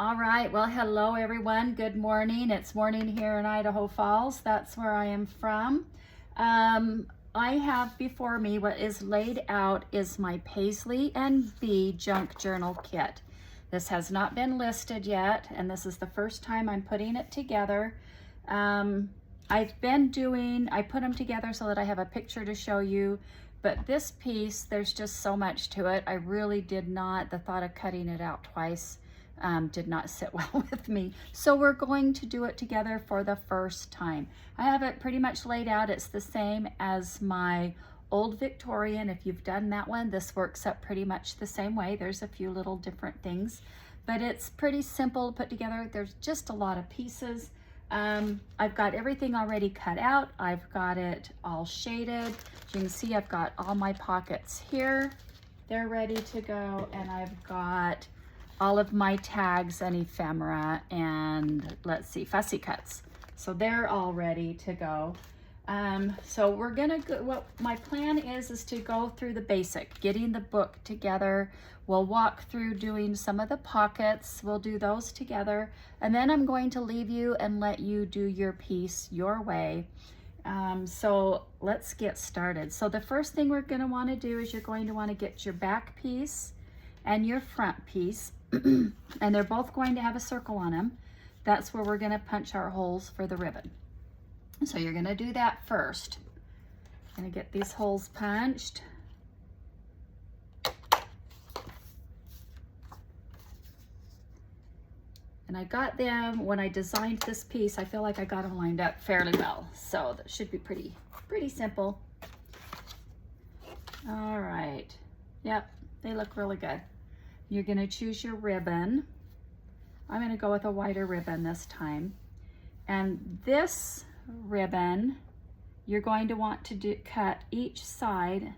All right, well, hello everyone. Good morning. It's morning here in Idaho Falls. That's where I am from. I have before me what is laid out is my Paisley Bee Journal Kit. This has not been listed yet, and this is the first time I'm putting it together. I put them together so that I have a picture to show you, but this piece, there's just so much to it. I really did not, the thought of cutting it out twice did not sit well with me. So we're going to do it together for the first time. I have it pretty much laid out. It's the same as my old Victorian. If you've done that one, this works up pretty much the same way. There's a few little different things, but it's pretty simple to put together. There's just a lot of pieces. I've got everything already cut out. I've got it all shaded. As you can see, I've got all my pockets here. They're ready to go, and I've got all of my tags and ephemera and let's see, fussy cuts. So they're all ready to go. So we're gonna go, what my plan is to go through the basic, getting the book together. We'll walk through doing some of the pockets. We'll do those together. And then I'm going to leave you and let you do your piece your way. So let's get started. So the first thing we're gonna wanna do is you're going to wanna get your back piece and your front piece. And they're both going to have a circle on them. That's where we're going to punch our holes for the ribbon. So you're going to do that first. Going to get these holes punched. And I got them, when I designed this piece, I feel like I got them lined up fairly well. So that should be pretty simple. All right. Yep, they look really good. You're going to choose your ribbon. I'm going to go with a wider ribbon this time. And this ribbon, you're going to want to cut each side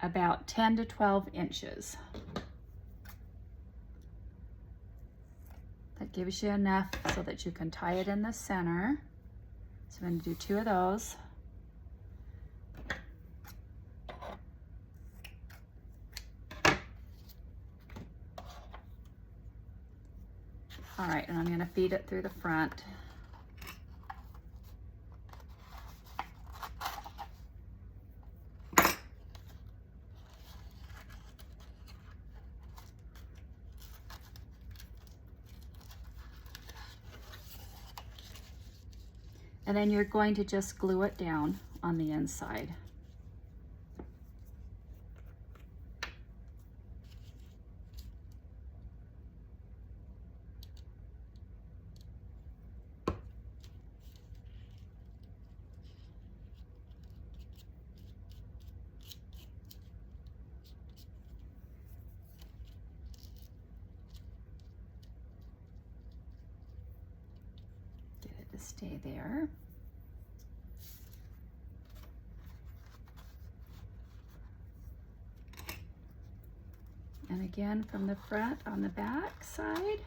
about 10 to 12 inches. That gives you enough so that you can tie it in the center. So I'm going to do 2 of those. All right, and I'm going to feed it through the front. And then you're going to just glue it down on the inside. To stay there. And again from the front on the back side.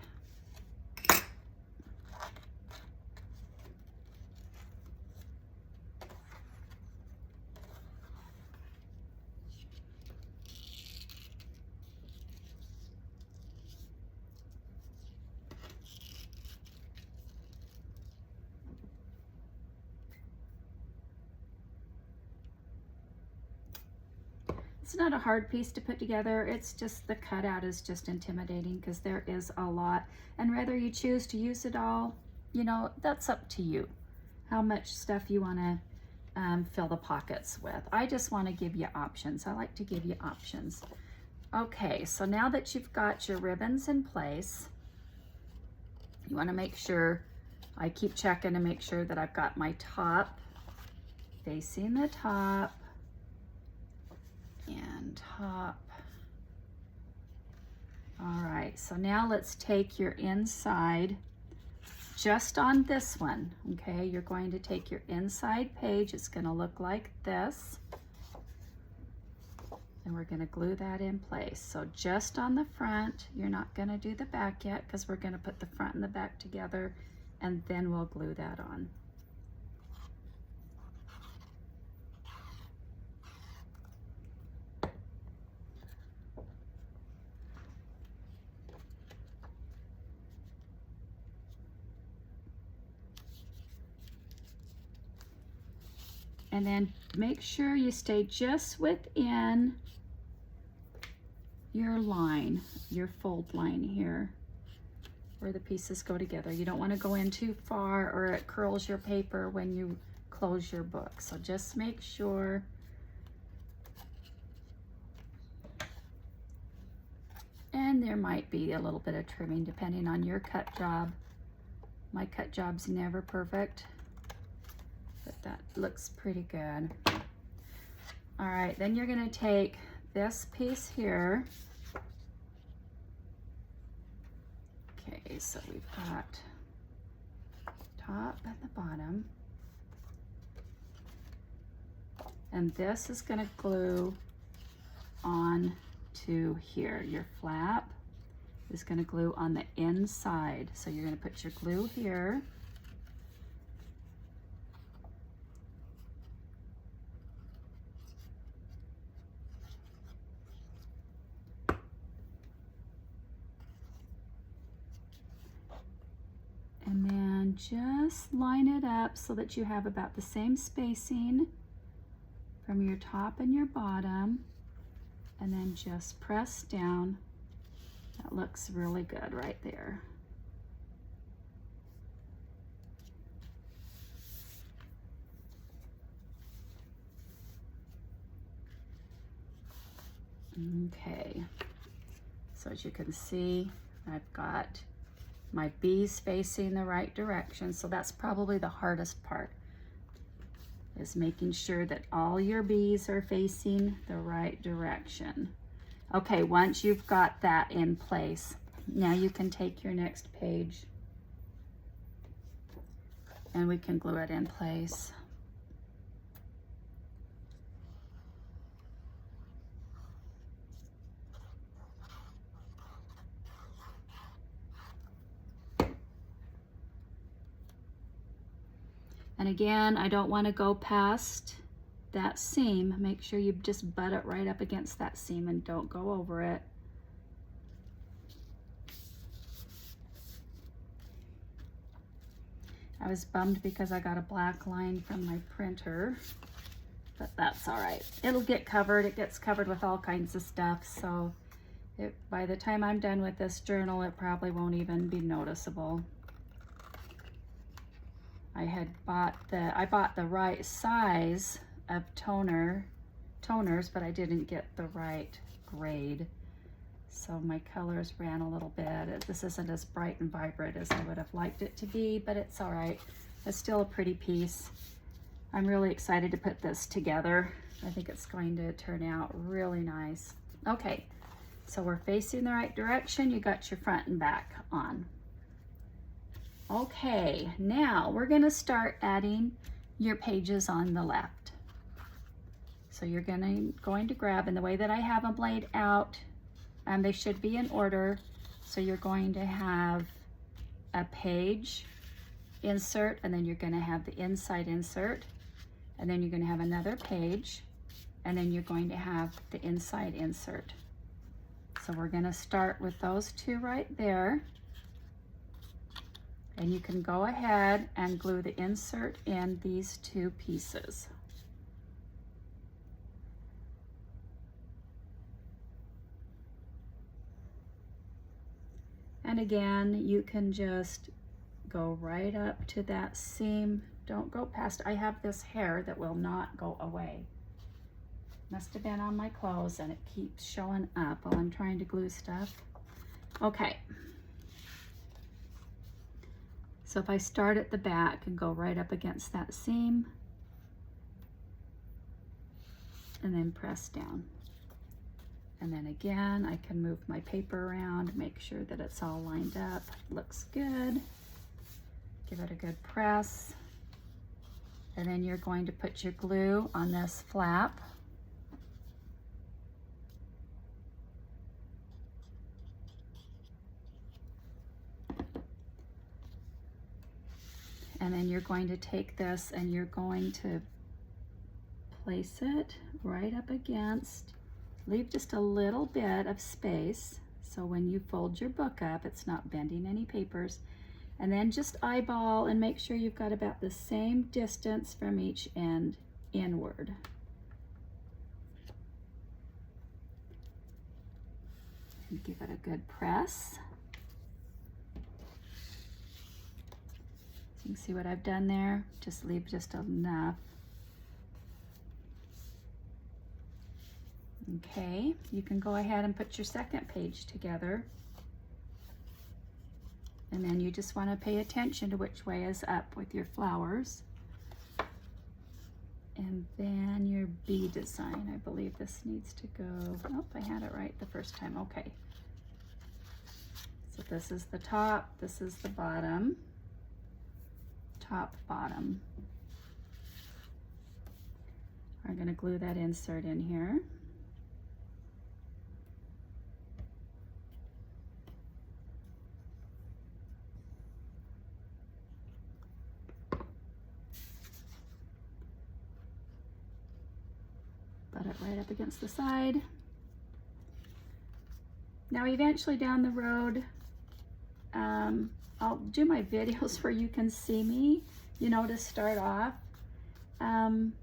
It's not a hard piece to put together. It's just the cutout is just intimidating because there is a lot. And whether you choose to use it all, you know, that's up to you. How much stuff you want to fill the pockets with. I just want to give you options. I like to give you options. Okay, so now that you've got your ribbons in place, you want to make sure, I keep checking to make sure that I've got my top facing the top. And top. All right, so now let's take your inside just on this one, okay? You're going to take your inside page. It's going to look like this. And we're going to glue that in place. So just on the front, you're not going to do the back yet because we're going to put the front and the back together, and then we'll glue that on. And then make sure you stay just within your line, your fold line here, where the pieces go together. You don't want to go in too far or it curls your paper when you close your book. So just make sure. And there might be a little bit of trimming depending on your cut job. My cut job's never perfect, but that looks pretty good. All right, then you're gonna take this piece here. Okay, so we've got top and the bottom. And this is gonna glue on to here. Your flap is gonna glue on the inside. So you're gonna put your glue here. And then just line it up so that you have about the same spacing from your top and your bottom, and then just press down. That looks really good right there. Okay, so as you can see, I've got my bees facing the right direction, so that's probably the hardest part, is making sure that all your bees are facing the right direction. Okay, once you've got that in place, now you can take your next page and we can glue it in place. And again, I don't want to go past that seam. Make sure you just butt it right up against that seam and don't go over it. I was bummed because I got a black line from my printer, but that's all right. It'll get covered. It gets covered with all kinds of stuff, so by the time I'm done with this journal, it probably won't even be noticeable. I bought the right size of toners, but I didn't get the right grade. So my colors ran a little bit. This isn't as bright and vibrant as I would have liked it to be, but it's all right. It's still a pretty piece. I'm really excited to put this together. I think it's going to turn out really nice. Okay, so we're facing the right direction. You got your front and back on. Okay, now we're gonna start adding your pages on the left. So you're going to grab, and the way that I have them laid out, they should be in order. So you're going to have a page insert, and then you're gonna have the inside insert, and then you're gonna have another page, and then you're going to have the inside insert. So we're gonna start with those two right there. And you can go ahead and glue the insert in these two pieces. And again, you can just go right up to that seam. Don't go past. I have this hair that will not go away. Must have been on my clothes and it keeps showing up while I'm trying to glue stuff. Okay. So if I start at the back and go right up against that seam and then press down. And then again, I can move my paper around, make sure that it's all lined up. Looks good. Give it a good press. And then you're going to put your glue on this flap. And then you're going to take this and you're going to place it right up against, leave just a little bit of space so when you fold your book up, it's not bending any papers. And then just eyeball and make sure you've got about the same distance from each end inward. And give it a good press. You can see what I've done there. Just leave just enough. Okay, you can go ahead and put your second page together. And then you just want to pay attention to which way is up with your flowers. And then your bee design, I believe this needs to go, oh, I had it right the first time, okay. So this is the top, this is the bottom, top, bottom. I'm gonna glue that insert in here. Put it right up against the side. Now eventually down the road, I'll do my videos where you can see me, you know, to start off. I'm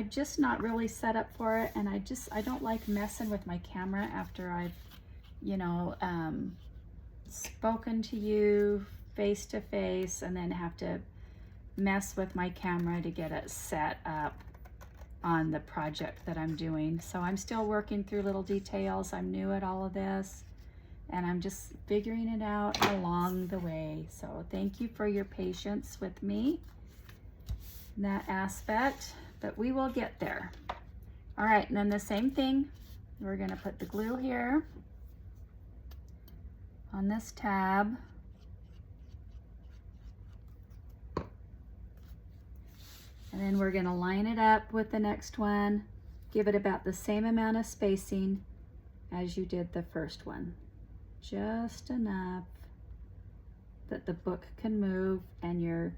just not really set up for it, and I don't like messing with my camera after I've, you know, spoken to you face to face and then have to mess with my camera to get it set up on the project that I'm doing. So I'm still working through little details. I'm new at all of this, and I'm just figuring it out along the way. So thank you for your patience with me in that aspect, but we will get there. All right, and then the same thing, we're gonna put the glue here on this tab. And then we're gonna line it up with the next one, give it about the same amount of spacing as you did the first one. Just enough that the book can move and your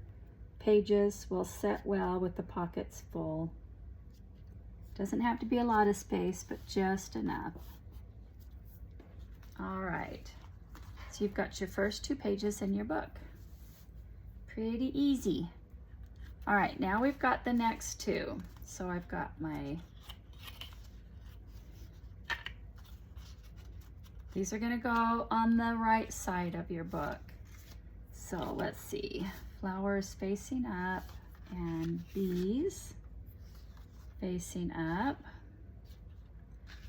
pages will set well with the pockets full. Doesn't have to be a lot of space, but just enough. All right, so you've got your first 2 pages in your book. Pretty easy. All right, now we've got the next 2. So I've got these are gonna go on the right side of your book. So let's see, flowers facing up and bees facing up.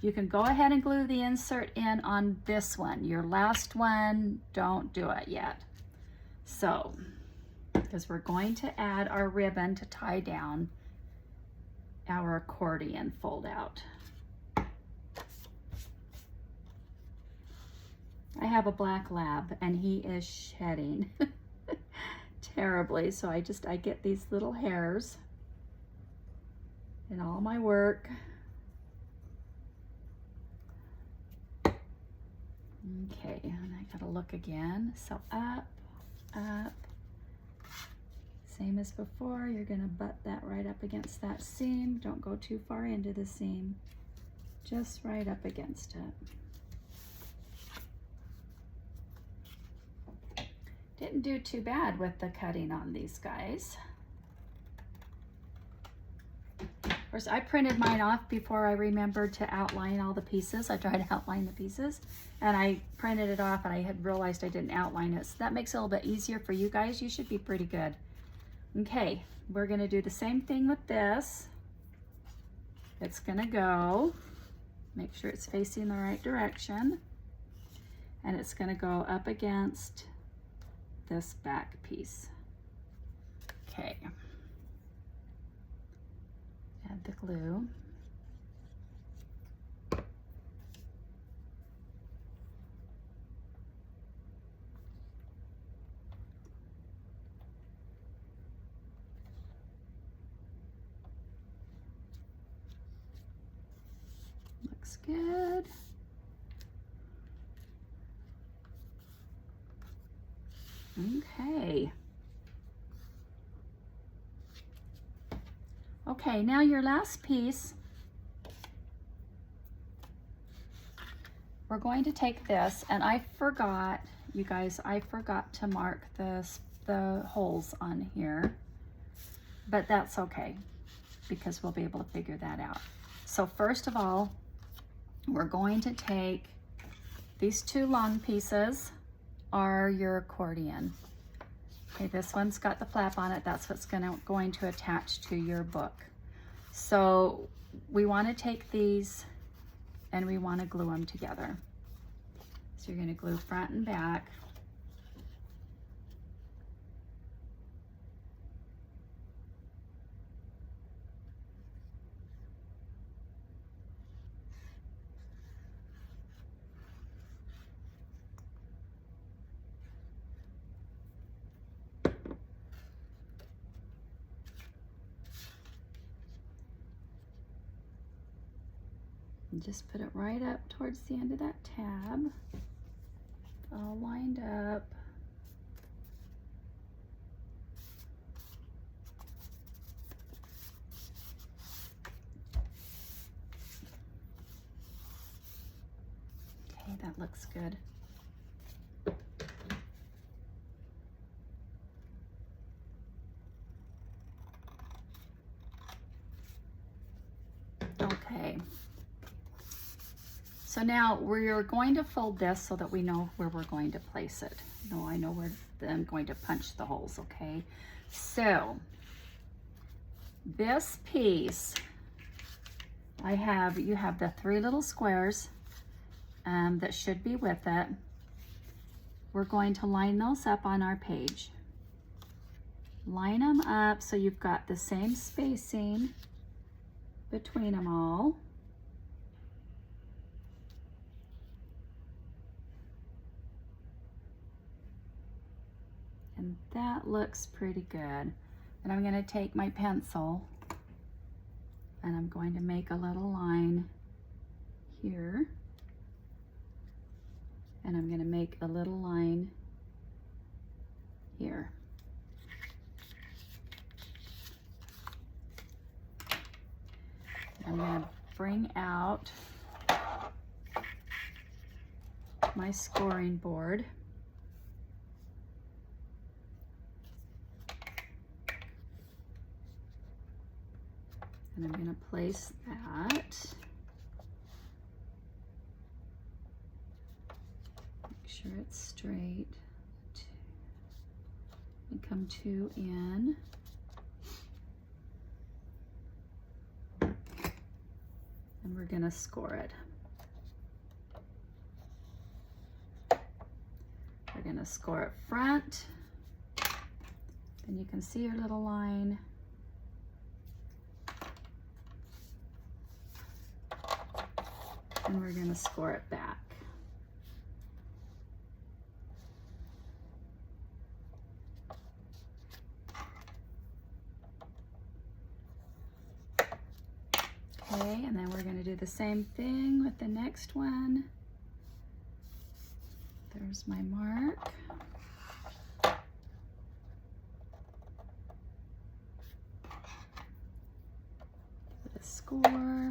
You can go ahead and glue the insert in on this one. Your last one, don't do it yet. So, because we're going to add our ribbon to tie down our accordion fold out. I have a black lab and he is shedding terribly. So I get these little hairs in all my work. Okay, and I gotta look again. So up, up. Same as before, you're gonna butt that right up against that seam. Don't go too far into the seam, just right up against it. Didn't do too bad with the cutting on these guys. Of course, I printed mine off before I remembered to outline all the pieces. I tried to outline the pieces and I printed it off and I had realized I didn't outline it. So that makes it a little bit easier for you guys. You should be pretty good. Okay, we're gonna do the same thing with this. It's gonna go, make sure it's facing the right direction, and it's gonna go up against this back piece. Okay, add the glue. Looks good. Okay. Okay, now your last piece, we're going to take this, and I forgot, you guys, I forgot to mark the holes on here, but that's okay. because we'll be able to figure that out. So first of all, we're going to take these two long pieces are your accordion. Okay, this one's got the flap on it. That's what's going to attach to your book. So we want to take these and we want to glue them together. So you're going to glue front and back. And just put it right up towards the end of that tab, all lined up. Okay, that looks good. Okay. So now we're going to fold this so that we know where we're going to place it. No, I know where I'm going to punch the holes, okay? So this piece, you have the 3 little squares that should be with it. We're going to line those up on our page. Line them up so you've got the same spacing between them all. And that looks pretty good. And I'm going to take my pencil and I'm going to make a little line here. And I'm going to make a little line here. I'm going to bring out my scoring board. And I'm going to place that. Make sure it's straight. And come 2 in. And we're going to score it. We're going to score it front. Then you can see your little line. And we're going to score it back. Okay, and then we're going to do the same thing with the next one. There's my mark. Put a score.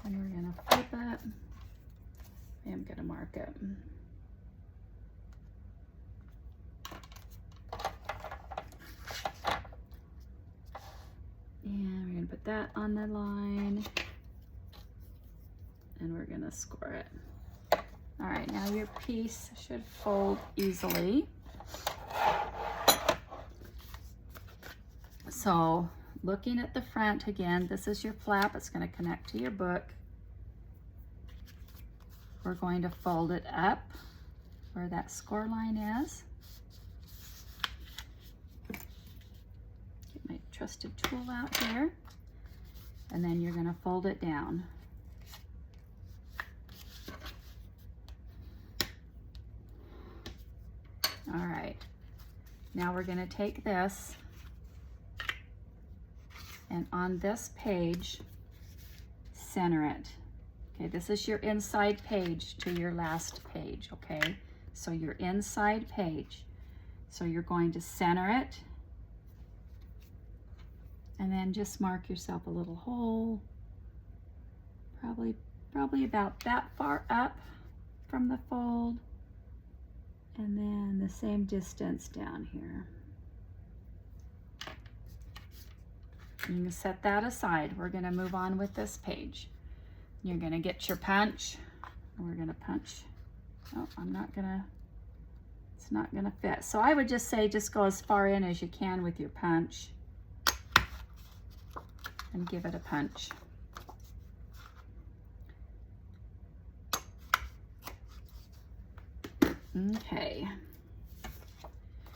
And we're going to flip it. I'm going to mark it. And we're going to put that on the line. And we're going to score it. All right, now your piece should fold easily. So looking at the front again, this is your flap. It's going to connect to your book. We're going to fold it up where that score line is. Get my trusted tool out here. And then you're going to fold it down. All right, now we're going to take this and on this page, center it. Okay, this is your inside page to your last page, okay? So your inside page. So you're going to center it and then just mark yourself a little hole, probably about that far up from the fold. And then the same distance down here. You can set that aside. We're gonna move on with this page. You're gonna get your punch. We're gonna punch. Oh, it's not gonna fit. So I would just say, just go as far in as you can with your punch and give it a punch. Okay.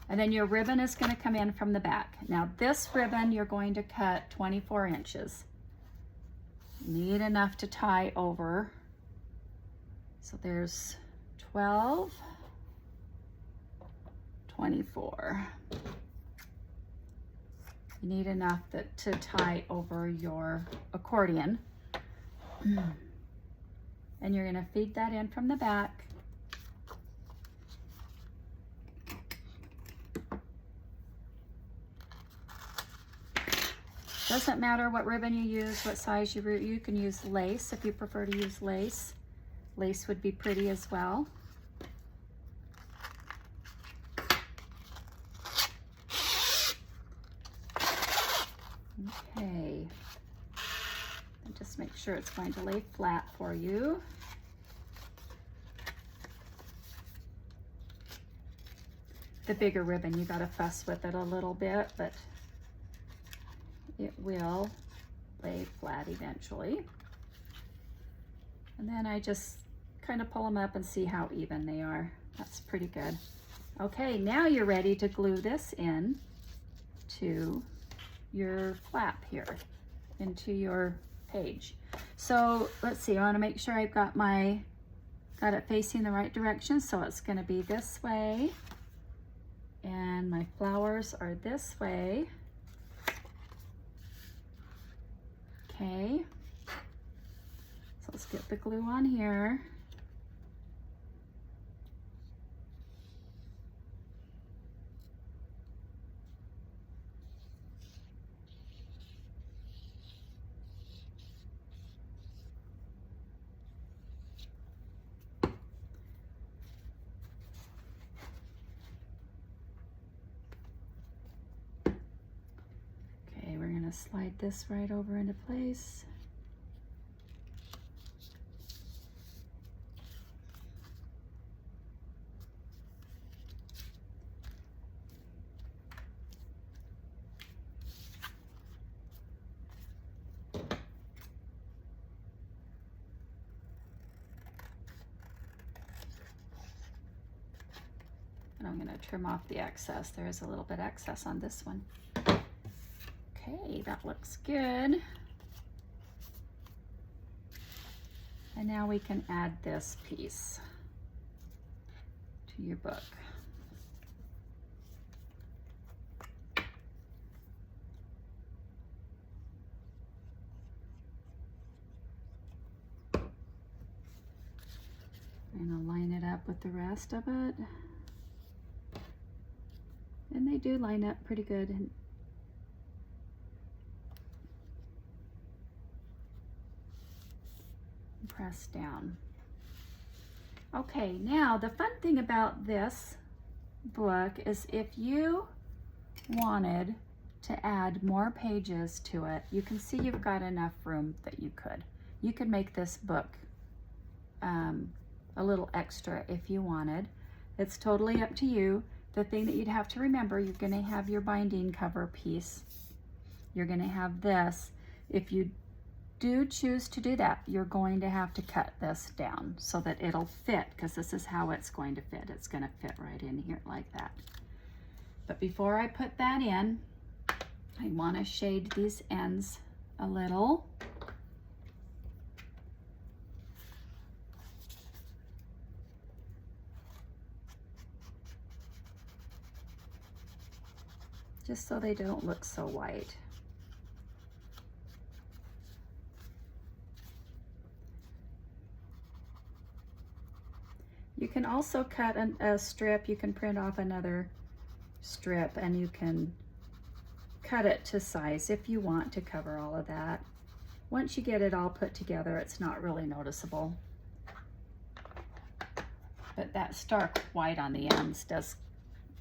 And then your ribbon is going to come in from the back. Now this ribbon you're going to cut 24 inches. You need enough to tie over. So there's 12, 24. You need enough to tie over your accordion. And you're going to feed that in from the back. Doesn't matter what ribbon you use, what size you can use lace if you prefer to use lace. Lace would be pretty as well. Okay. And just make sure it's going to lay flat for you. The bigger ribbon, you gotta fuss with it a little bit, but it will lay flat eventually. And then I just kind of pull them up and see how even they are. That's pretty good. Okay, now you're ready to glue this in to your flap here, into your page. So let's see, I want to make sure I've got it facing the right direction. So it's going to be this way, and my flowers are this way. Okay, so let's get the glue on here. Okay, we're gonna slide this right over into place. And I'm gonna trim off the excess. There is a little bit excess on this one. Okay, that looks good. And now we can add this piece to your book. And I'll line it up with the rest of it. And they do line up pretty good. And press down. Okay, now the fun thing about this book is if you wanted to add more pages to it, you can see you've got enough room that you could make this book a little extra if you wanted. It's totally up to you. The thing that you'd have to remember, you're going to have your binding cover piece. You're going to have this. If you do choose to do that, you're going to have to cut this down so that it'll fit, because this is how it's going to fit. It's going to fit right in here like that. But before I put that in, I want to shade these ends a little. Just so they don't look so white. You can also cut a strip. You can print off another strip and you can cut it to size if you want to cover all of that. Once you get it all put together, it's not really noticeable. But that stark white on the ends does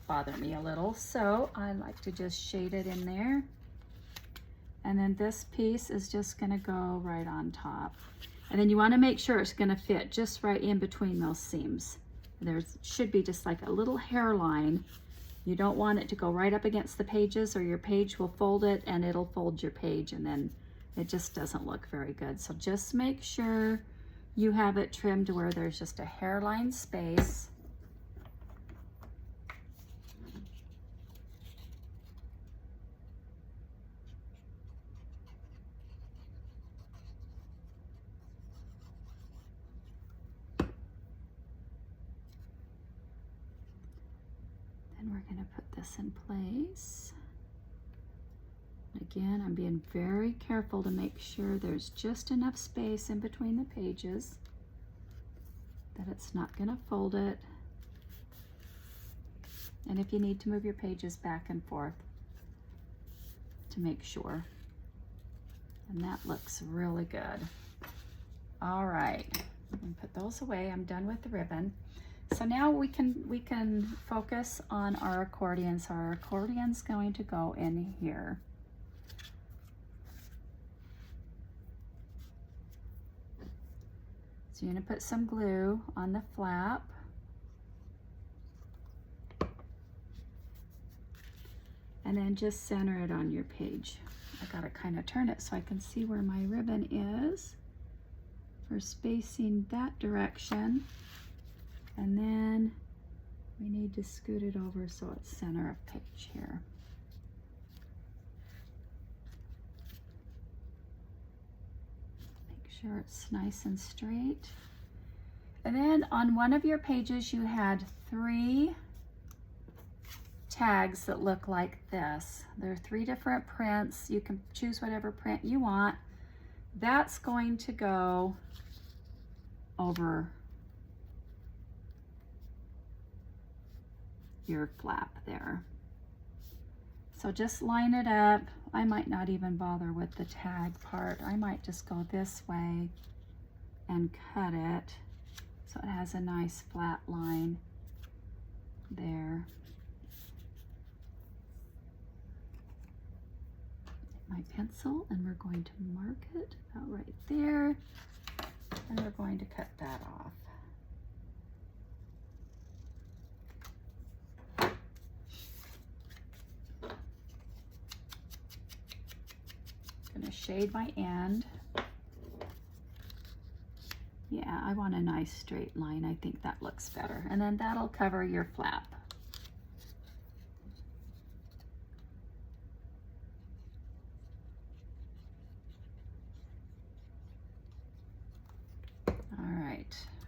bother me a little, so I like to just shade it in there. And then this piece is just gonna go right on top. And then you wanna make sure it's gonna fit just right in between those seams. There should be just like a little hairline. You don't want it to go right up against the pages, or your page will fold it and it'll fold your page, and then it just doesn't look very good. So just make sure you have it trimmed to where there's just a hairline space. Then we're going to put this in place. Again, I'm being very careful to make sure there's just enough space in between the pages that it's not going to fold it. And if you need to move your pages back and forth to make sure. And that looks really good. All right, I'm going to put those away. I'm done with the ribbon. So now we can focus on our accordion. So our accordion's going to go in here. So you're going to put some glue on the flap. And then just center it on your page. I gotta kind of turn it so I can see where my ribbon is for spacing that direction. And then we need to scoot it over so it's center of page here. Make sure it's nice and straight. And then on one of your pages you had 3 tags that look like this. There are 3 different prints. You can choose whatever print you want. That's going to go over your flap there. So just line it up. I might not even bother with the tag part. I might just go this way and cut it so it has a nice flat line there. My pencil, and we're going to mark it about right there, and we're going to cut that off. I'm going to shade my end. Yeah, I want a nice straight line. I think that looks better. And then that'll cover your flap.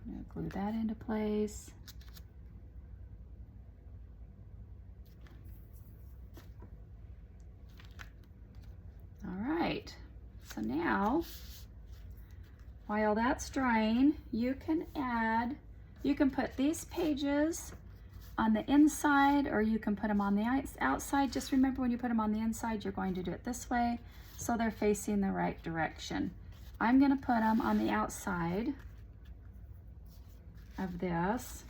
I'm going to glue that into place. All right, so now while that's drying, you can put these pages on the inside, or you can put them on the outside. Just remember, when you put them on the inside, you're going to do it this way so they're facing the right direction. I'm going to put them on the outside of this.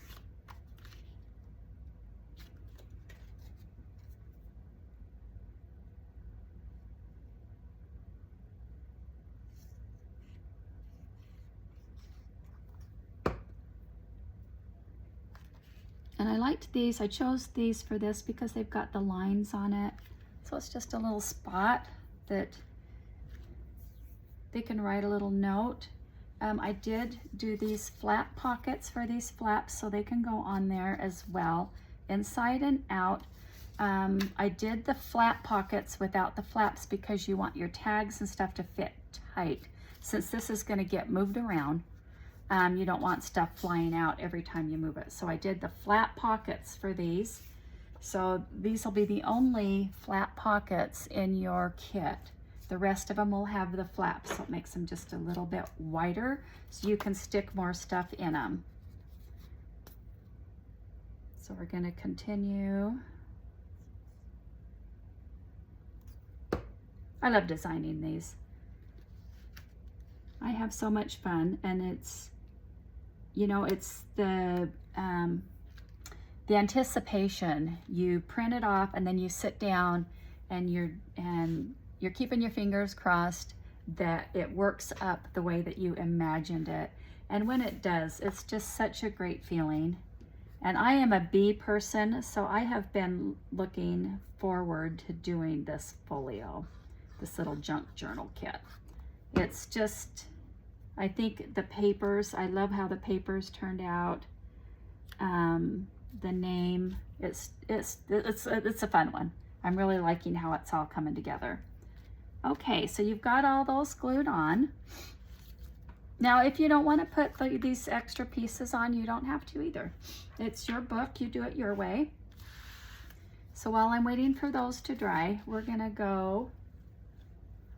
And I liked these. I chose these for this because they've got the lines on it. So it's just a little spot that they can write a little note. I did do these flap pockets for these flaps so they can go on there as well, inside and out. I did the flap pockets without the flaps because you want your tags and stuff to fit tight. Since this is going to get moved around, you don't want stuff flying out every time you move it. So I did the flap pockets for these. So these will be the only flap pockets in your kit. The rest of them will have the flaps, so it makes them just a little bit wider so you can stick more stuff in them. So we're going to continue. I love designing these. I have so much fun, and it's, you know, it's the anticipation. You print it off and then you sit down and you're keeping your fingers crossed that it works up the way that you imagined it. And when it does, it's just such a great feeling. And I am a bee person, so I have been looking forward to doing this folio, this little junk journal kit. It's just, I think the papers, I love how the papers turned out. The name, it's a fun one. I'm really liking how it's all coming together. Okay, so you've got all those glued on. Now, if you don't want to put these extra pieces on, you don't have to either. It's your book, you do it your way. So while I'm waiting for those to dry, we're gonna go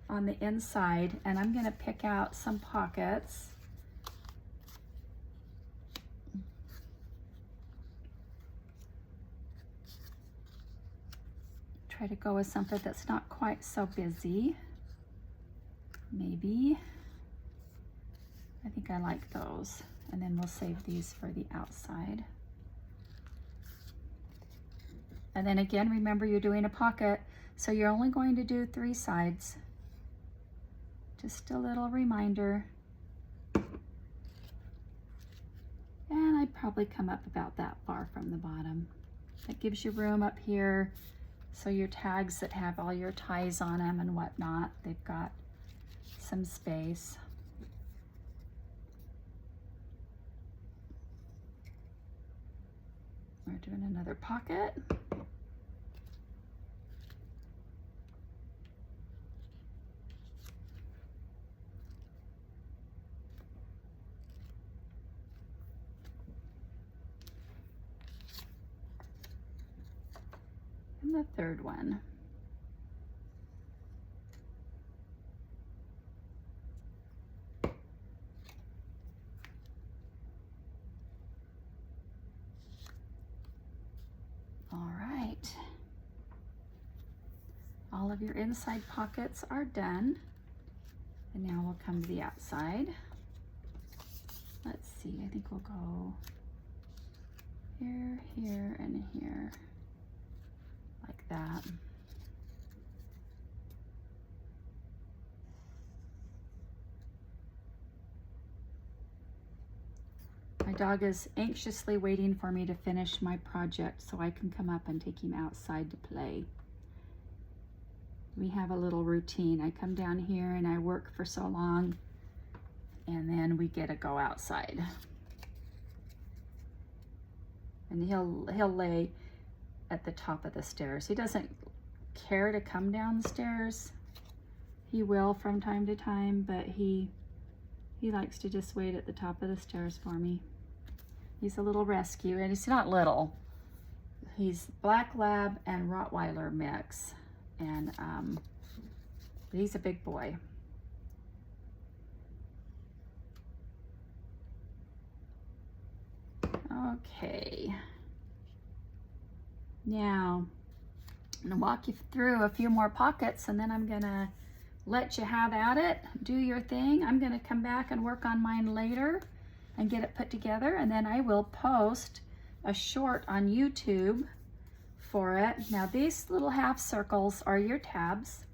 on the inside, and I'm gonna pick out some pockets. Try to go with something that's not quite so busy. Maybe. I think I like those. And then we'll save these for the outside. And then again, remember you're doing a pocket, so you're only going to do 3 sides. Just a little reminder. And I'd probably come up about that far from the bottom. That gives you room up here. So your tags that have all your ties on them and whatnot, they've got some space. We're doing another pocket. And the third one. All right. All of your inside pockets are done. And now we'll come to the outside. Let's see, I think we'll go here, here, and here. Like that. My dog is anxiously waiting for me to finish my project so I can come up and take him outside to play. We have a little routine. I come down here and I work for so long, and then we get to go outside. And he'll lay at the top of the stairs. He doesn't care to come down the stairs. He will from time to time, but he likes to just wait at the top of the stairs for me. He's a little rescue, and he's not little. He's Black Lab and Rottweiler mix, and but he's a big boy. Okay. Now, I'm gonna walk you through a few more pockets, and then I'm gonna let you have at it, do your thing. I'm gonna come back and work on mine later and get it put together, and then I will post a short on YouTube for it. Now these little half circles are your tabs.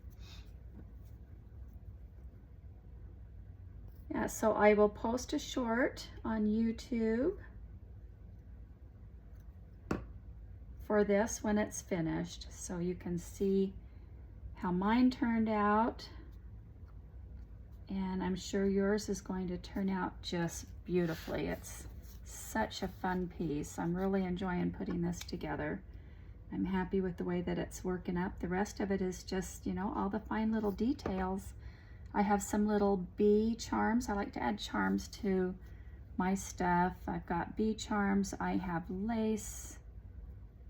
Yeah, so I will post a short on YouTube for this when it's finished, so you can see how mine turned out. And I'm sure yours is going to turn out just beautifully. It's such a fun piece. I'm really enjoying putting this together. I'm happy with the way that it's working up. The rest of it is just, you know, all the fine little details. I have some little bee charms. I like to add charms to my stuff. I've got bee charms. I have lace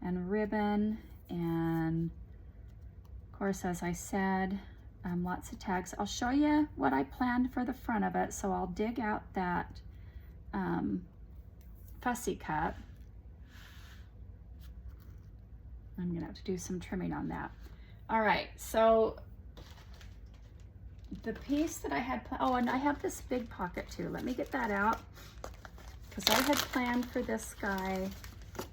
and ribbon, and of course, as I said, lots of tags. I'll show you what I planned for the front of it. So I'll dig out that fussy cut. I'm gonna have to do some trimming on that. All right, so the piece that I had, oh, and I have this big pocket too. Let me get that out, because I had planned for this guy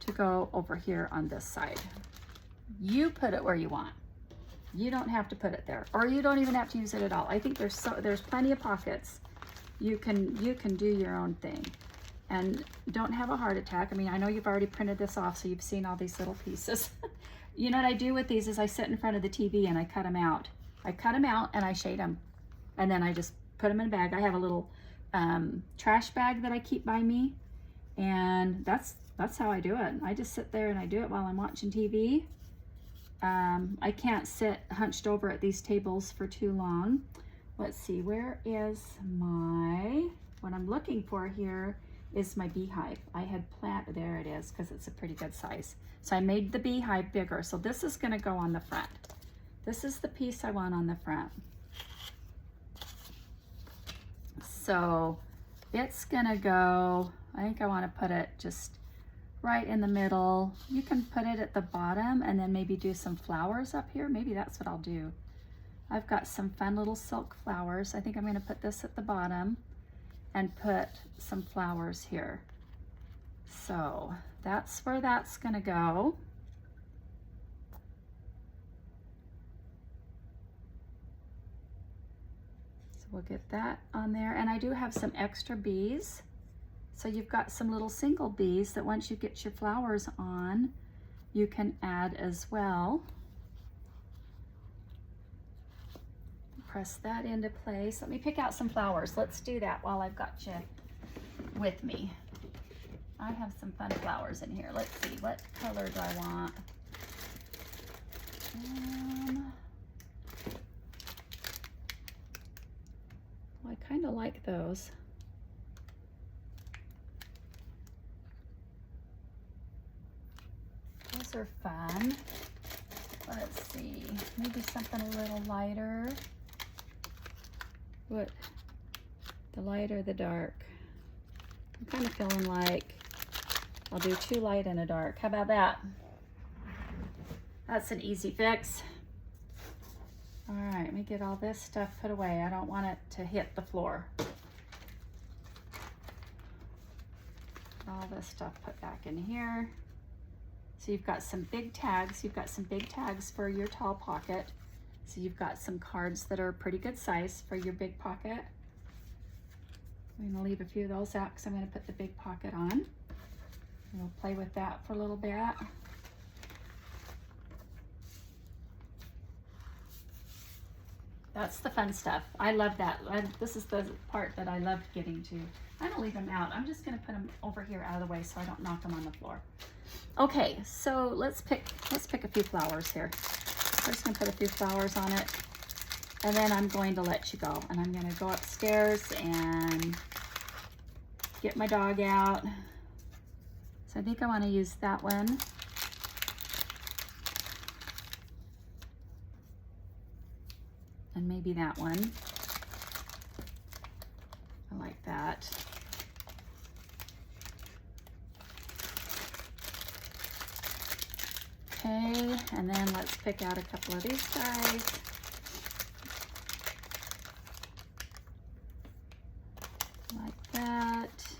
to go over here on this side. You put it where you want. You don't have to put it there, or you don't even have to use it at all. I think there's plenty of pockets. You can do your own thing. And don't have a heart attack. I mean, I know you've already printed this off, so you've seen all these little pieces. You know what I do with these is I sit in front of the TV and I cut them out. I cut them out and I shade them. And then I just put them in a bag. I have a little trash bag that I keep by me. And that's how I do it. I just sit there and I do it while I'm watching TV. I can't sit hunched over at these tables for too long. Let's see, where is what I'm looking for here is my beehive. I had there it is, because it's a pretty good size. So I made the beehive bigger. So this is gonna go on the front. This is the piece I want on the front. So it's gonna go, I think I wanna put it just right in the middle. You can put it at the bottom and then maybe do some flowers up here. Maybe that's what I'll do. I've got some fun little silk flowers. I think I'm gonna put this at the bottom and put some flowers here. So that's where that's gonna go. So we'll get that on there. And I do have some extra bees. So you've got some little single bees that once you get your flowers on, you can add as well. Press that into place. Let me pick out some flowers. Let's do that while I've got you with me. I have some fun flowers in here. Let's see, what color do I want? Well, I kind of like those. Those are fun. Let's see, maybe something a little lighter. What? The light or the dark? I'm kind of feeling like I'll do too light and a dark. How about that? That's an easy fix. All right, let me get all this stuff put away. I don't want it to hit the floor. All this stuff put back in here. So you've got some big tags. You've got some big tags for your tall pocket. So you've got some cards that are pretty good size for your big pocket. I'm gonna leave a few of those out because I'm gonna put the big pocket on. And we'll play with that for a little bit. That's the fun stuff. I love that. This is the part that I love getting to. I'm gonna leave them out. I'm just gonna put them over here out of the way so I don't knock them on the floor. Okay, so let's pick a few flowers here. I'm just gonna put a few flowers on it, and then I'm going to let you go. And I'm gonna go upstairs and get my dog out. So I think I wanna use that one. And maybe that one. I like that. Okay, and then let's pick out a couple of these guys. Like that.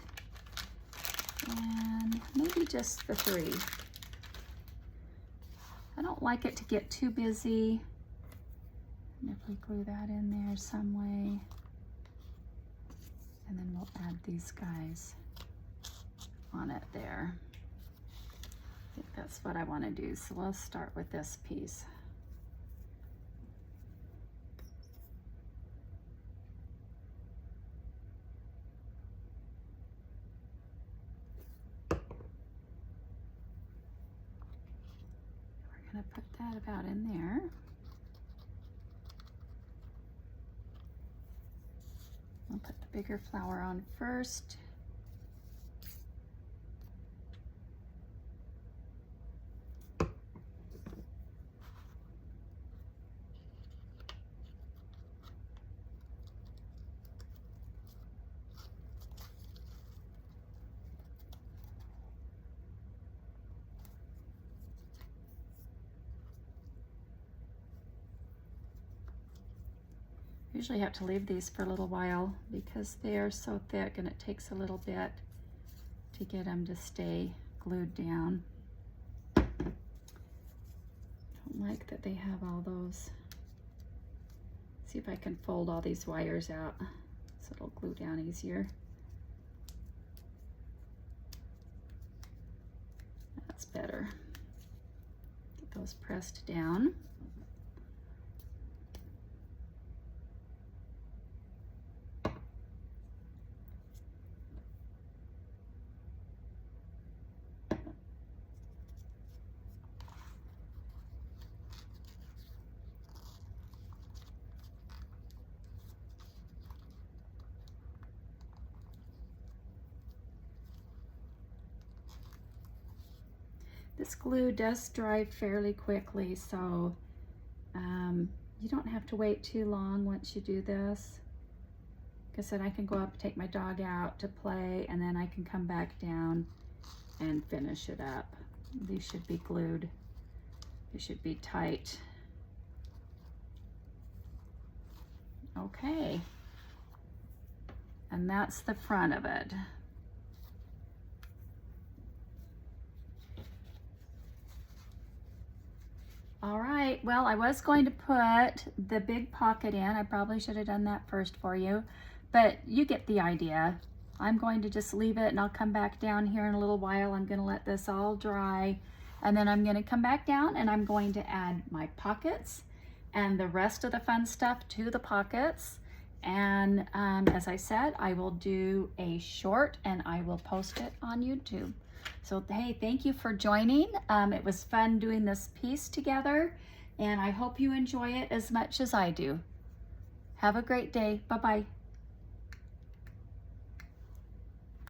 And maybe just the 3. I don't like it to get too busy. And if we glue that in there some way, and then we'll add these guys on it there. I think that's what I want to do. So let's start with this piece. We're going to put that about in there. I'll put the bigger flower on first. Usually have to leave these for a little while because they are so thick and it takes a little bit to get them to stay glued down. Don't don't like that they have all those. See if I can fold all these wires out so it'll glue down easier. That's better. Get those pressed down. This glue does dry fairly quickly, so you don't have to wait too long once you do this. Because then I can go up and take my dog out to play, and then I can come back down and finish it up. These should be glued. They should be tight. Okay. And that's the front of it. All right, well, I was going to put the big pocket in. I probably should have done that first for you, but you get the idea. I'm going to just leave it and I'll come back down here in a little while. I'm gonna let this all dry, and then I'm gonna come back down and I'm going to add my pockets and the rest of the fun stuff to the pockets. And as I said, I will do a short and I will post it on YouTube. So hey, thank you for joining. It was fun doing this piece together, and I hope you enjoy it as much as I do. Have a great day. Bye-bye.